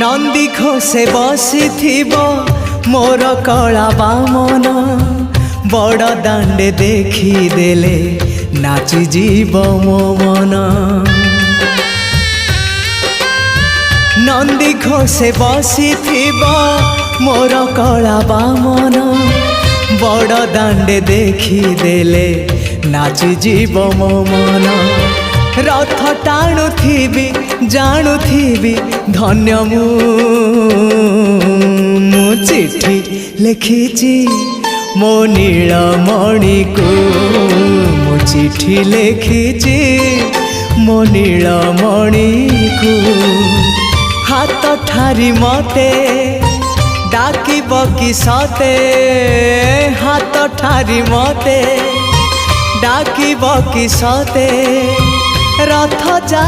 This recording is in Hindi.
नंदी घोषे बसी मोर कला बामन बड़ दांडे देखी देले नाची जीव मो मन। नंदी घोषे बसी मोर कला बामन बड़ दांडे देखी देले नाची जीव मो मन। रथ टाणुथिबी जाणुथिबी धन्य मु चिठी लिखिची मो नीलमणि को मु चिठी लिखिची मो नीलमणि को। हाथ ठारी मते डाकिब कि सते हाथ ठारी मते डाकिब कि सते रथ जा